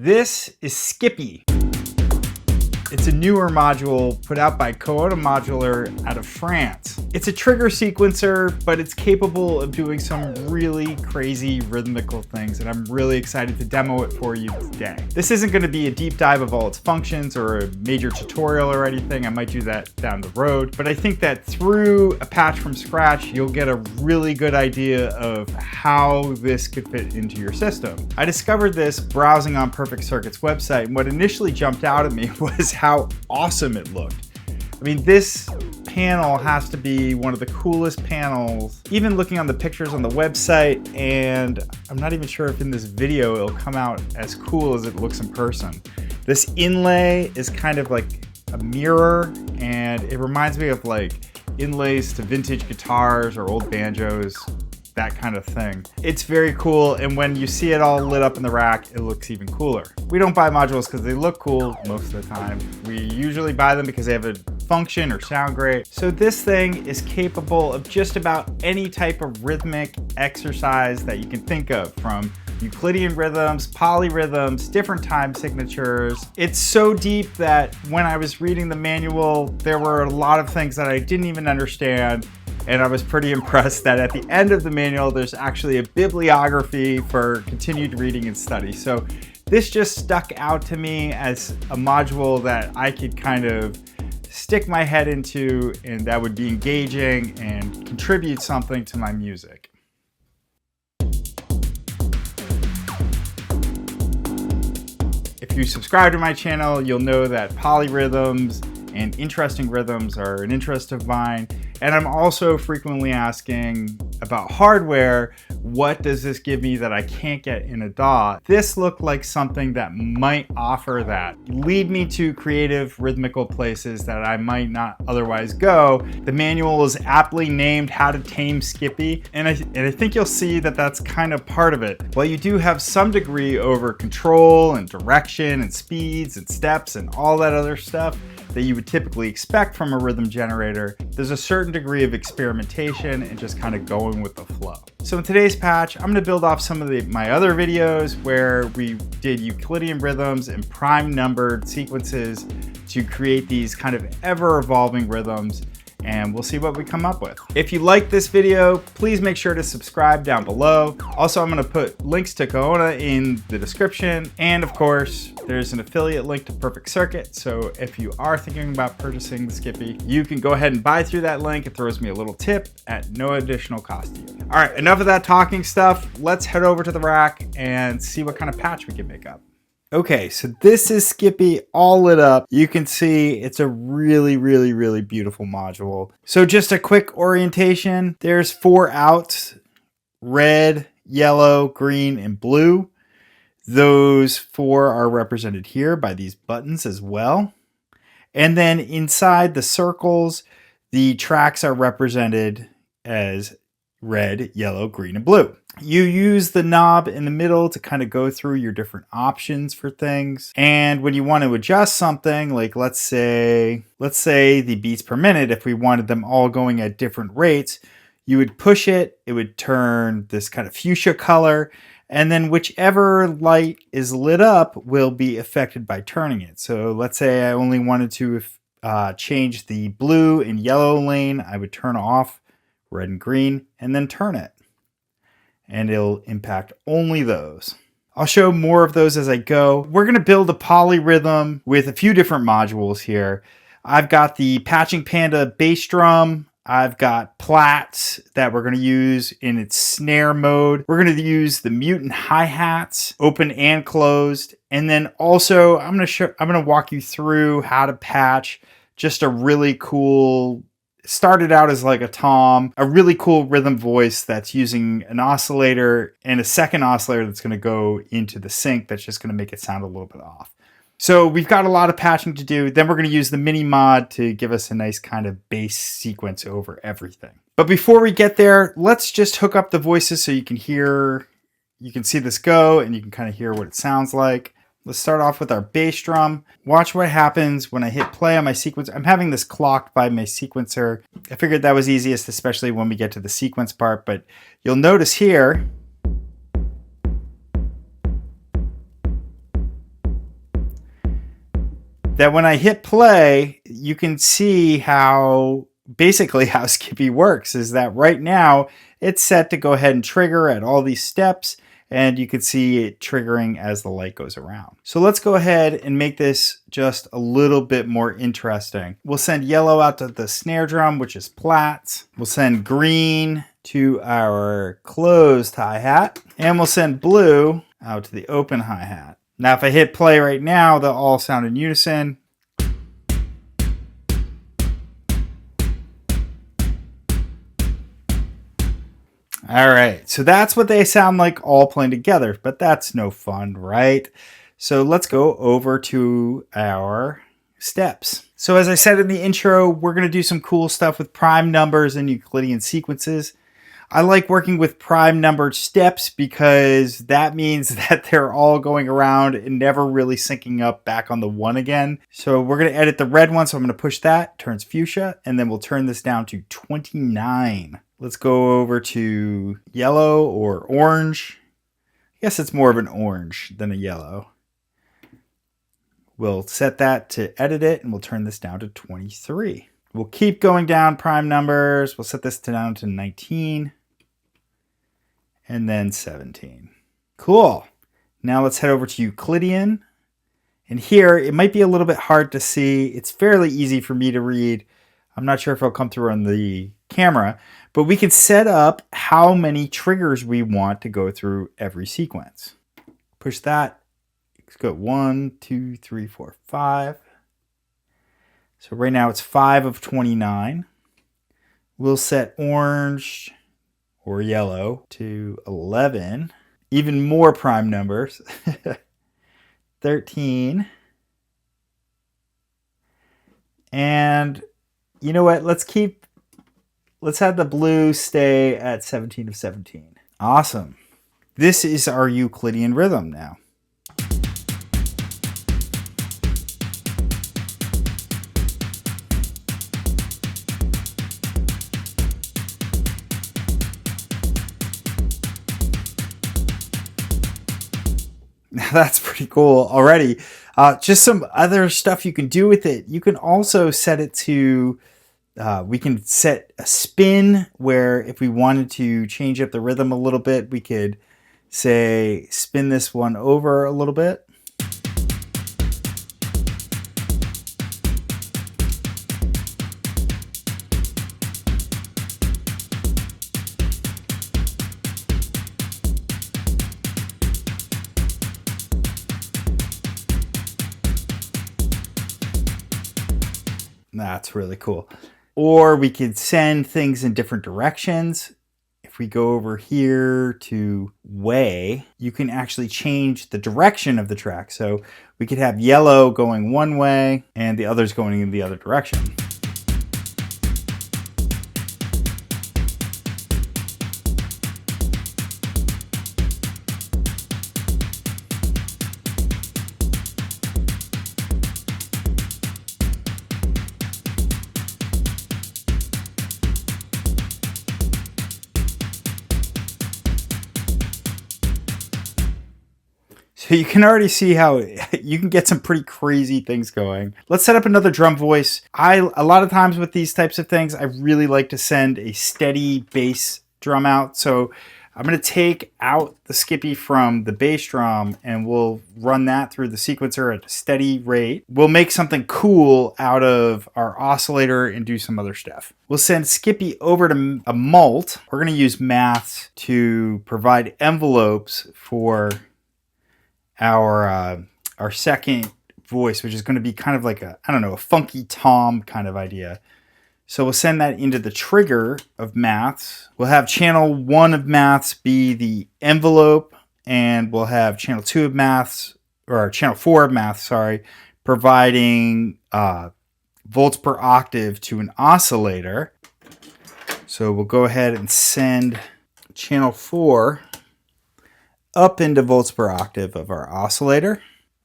This is Skippy. It's a newer module put out by Kaona Modular out of France. It's a trigger sequencer, but it's capable of doing some really crazy rhythmical things, and I'm really excited to demo it for you today. This isn't going to be a deep dive of all its functions or a major tutorial or anything. I might do that down the road, but I think that through a patch from scratch, you'll get a really good idea of how this could fit into your system. I discovered this browsing on Perfect Circuit's website, and what initially jumped out at me was how awesome it looked. I mean, this panel has to be one of the coolest panels, even looking on the pictures on the website, and I'm not even sure if in this video it'll come out as cool as it looks in person. This inlay is kind of like a mirror, and it reminds me of like inlays to vintage guitars or old banjos, that kind of thing. It's very cool, and when you see it all lit up in the rack, it looks even cooler. We don't buy modules because they look cool most of the time. We usually buy them because they have a function or sound great. So this thing is capable of just about any type of rhythmic exercise that you can think of, from Euclidean rhythms, polyrhythms, different time signatures. It's so deep that when I was reading the manual, there were a lot of things that I didn't even understand. And I was pretty impressed that at the end of the manual, there's actually a bibliography for continued reading and study. So this just stuck out to me as a module that I could kind of stick my head into, and that would be engaging and contribute something to my music. If you subscribe to my channel, you'll know that polyrhythms and interesting rhythms are an interest of mine. And I'm also frequently asking about hardware. What does this give me that I can't get in a DAW? This looked like something that might offer that. Lead me to creative rhythmical places that I might not otherwise go. The manual is aptly named How to Tame Skippy. And I think you'll see that that's kind of part of it. While you do have some degree over control and direction and speeds and steps and all that other stuff that you would typically expect from a rhythm generator, there's a certain degree of experimentation and just kind of going with the flow. So in today's patch, I'm going to build off some of my other videos where we did Euclidean rhythms and prime numbered sequences to create these kind of ever-evolving rhythms, and we'll see what we come up with. If you like this video, please make sure to subscribe down below. Also, I'm going to put links to Kaona in the description, and of course, there's an affiliate link to Perfect Circuit, so if you are thinking about purchasing the Skippy, you can go ahead and buy through that link. It throws me a little tip at no additional cost to you. All right, enough of that talking stuff. Let's head over to the rack and see what kind of patch we can make up. Okay, so this is Skippy all lit up. You can see it's a really, really, really beautiful module. So just a quick orientation. There's 4 outs: red, yellow, green, and blue. Those 4 are represented here by these buttons as well. And then inside the circles, the tracks are represented as red, yellow, green, and blue. You use the knob in the middle to kind of go through your different options for things. And when you want to adjust something, like let's say the beats per minute, if we wanted them all going at different rates, you would push it, it would turn this kind of fuchsia color, and then whichever light is lit up will be affected by turning it. So let's say I only wanted to change the blue and yellow lane, I would turn off red and green and then turn it, and it'll impact only those. I'll show more of those as I go. We're going to build a polyrhythm with a few different modules here. I've got the Patching Panda bass drum. I've got plats that we're going to use in its snare mode. We're going to use the mutant hi-hats, open and closed. And then also I'm going to walk you through how to patch just a really cool, started out as like a tom, a really cool rhythm voice that's using an oscillator and a second oscillator that's going to go into the sync that's just going to make it sound a little bit off. So we've got a lot of patching to do. Then we're going to use the mini mod to give us a nice kind of bass sequence over everything. But before we get there, let's just hook up the voices so you can see this go and you can kind of hear what it sounds like. Let's start off with our bass drum. Watch what happens when I hit play on my sequencer. I'm having this clocked by my sequencer. I figured that was easiest, especially when we get to the sequence part, but you'll notice here that when I hit play, you can see how basically how Skippy works is that right now it's set to go ahead and trigger at all these steps, and you can see it triggering as the light goes around. So let's go ahead and make this just a little bit more interesting. We'll send yellow out to the snare drum, which is plats. We'll send green to our closed hi-hat, and we'll send blue out to the open hi-hat. Now, if I hit play right now, they'll all sound in unison. All right, so that's what they sound like all playing together, but that's no fun, right? So let's go over to our steps. So as I said in the intro, we're going to do some cool stuff with prime numbers and Euclidean sequences. I like working with prime numbered steps because that means that they're all going around and never really syncing up back on the one again. So we're going to edit the red one. So I'm going to push that, turns fuchsia, and then we'll turn this down to 29. Let's go over to yellow or orange. I guess it's more of an orange than a yellow. We'll set that to edit it, and we'll turn this down to 23. We'll keep going down prime numbers. We'll set this down to 19. And then 17. Cool. Now let's head over to Euclidean. And here, it might be a little bit hard to see. It's fairly easy for me to read. I'm not sure if it'll come through on the camera, but we can set up how many triggers we want to go through every sequence. Push that. Let's go 1, 2, 3, 4, 5. So right now it's 5 of 29. We'll set orange or yellow to 11. Even more prime numbers. 13. And you know what? Let's have the blue stay at 17 of 17. Awesome. This is our Euclidean rhythm now. That's pretty cool already. Just some other stuff you can do with it. You can also set it to, we can set a spin where if we wanted to change up the rhythm a little bit, we could say spin this one over a little bit. That's really cool. Or we could send things in different directions. If we go over here to way, you can actually change the direction of the track. So we could have yellow going one way and the others going in the other direction. So you can already see how you can get some pretty crazy things going. Let's set up another drum voice. A lot of times with these types of things, I really like to send a steady bass drum out. So I'm going to take out the Skippy from the bass drum and we'll run that through the sequencer at a steady rate. We'll make something cool out of our oscillator and do some other stuff. We'll send Skippy over to a mult. We're going to use maths to provide envelopes for our second voice, which is going to be kind of like a, I don't know, a funky tom kind of idea. So we'll send that into the trigger of maths. We'll have channel 1 of maths be the envelope, and we'll have channel 2 of maths, or channel 4 of maths, sorry, providing volts per octave to an oscillator. So we'll go ahead and send channel 4 up into volts per octave of our oscillator,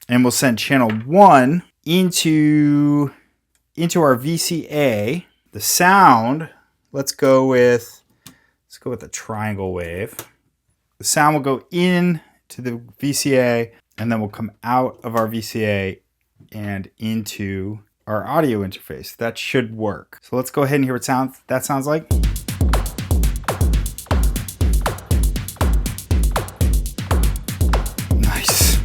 and we'll send channel 1 into our VCA. The sound, let's go with a triangle wave. The sound will go in to the VCA, and then we'll come out of our VCA and into our audio interface. That should work. So let's go ahead and hear what that sounds like. Nice.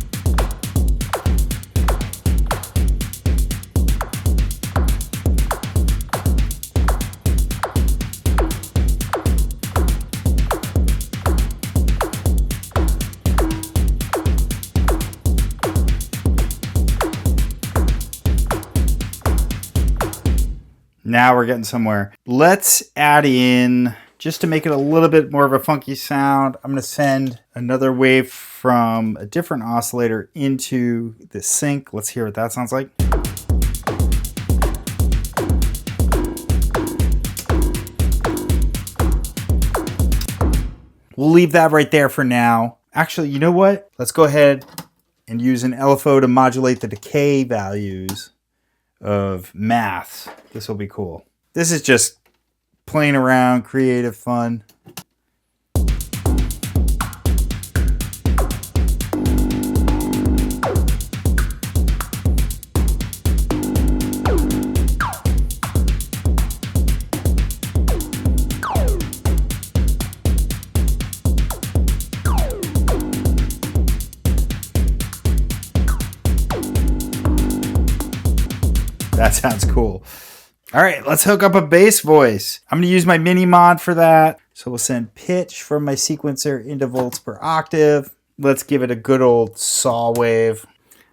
Now we're getting somewhere. Let's add in, just to make it a little bit more of a funky sound, I'm going to send another wave from a different oscillator into the sync. Let's hear what that sounds like. We'll leave that right there for now. Actually, you know what? Let's go ahead and use an LFO to modulate the decay values of maths. This will be cool. This is just playing around, creative fun. That sounds cool. All right, let's hook up a bass voice. I'm gonna use my mini mod for that. So we'll send pitch from my sequencer into volts per octave. Let's give it a good old saw wave.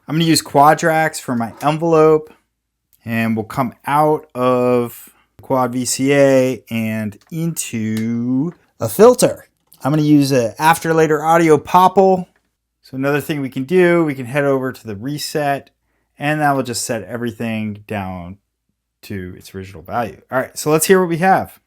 I'm gonna use quadracs for my envelope, and we'll come out of quad VCA and into a filter. I'm gonna use an after later audio popple. So another thing we can do, we can head over to the reset, and that will just set everything down to its original value. All right, so let's hear what we have.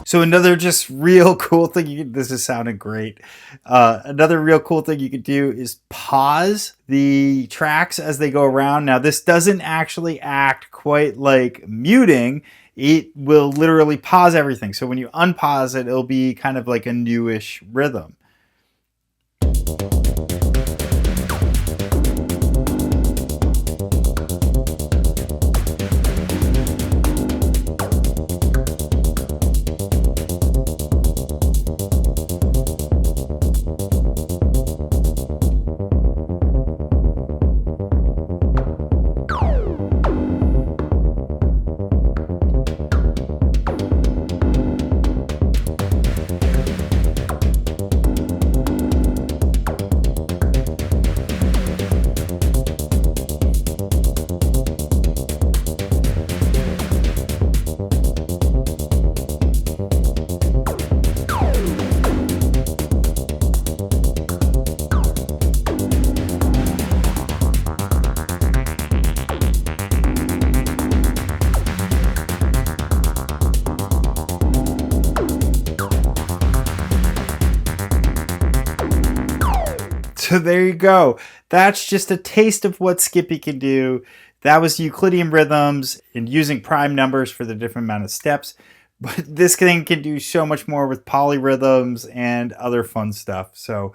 So another just real cool thing, this is sounding great. Another real cool thing you could do is pause the tracks as they go around. Now this doesn't actually act quite like muting. It will literally pause everything. So when you unpause it, it'll be kind of like a newish rhythm. So there you go. That's just a taste of what Skippy can do. That was Euclidean rhythms and using prime numbers for the different amount of steps. But this thing can do so much more with polyrhythms and other fun stuff. So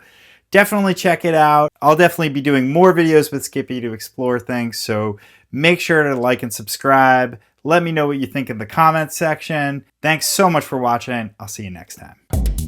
definitely check it out. I'll definitely be doing more videos with Skippy to explore things. So make sure to like and subscribe. Let me know what you think in the comments section. Thanks so much for watching. I'll see you next time.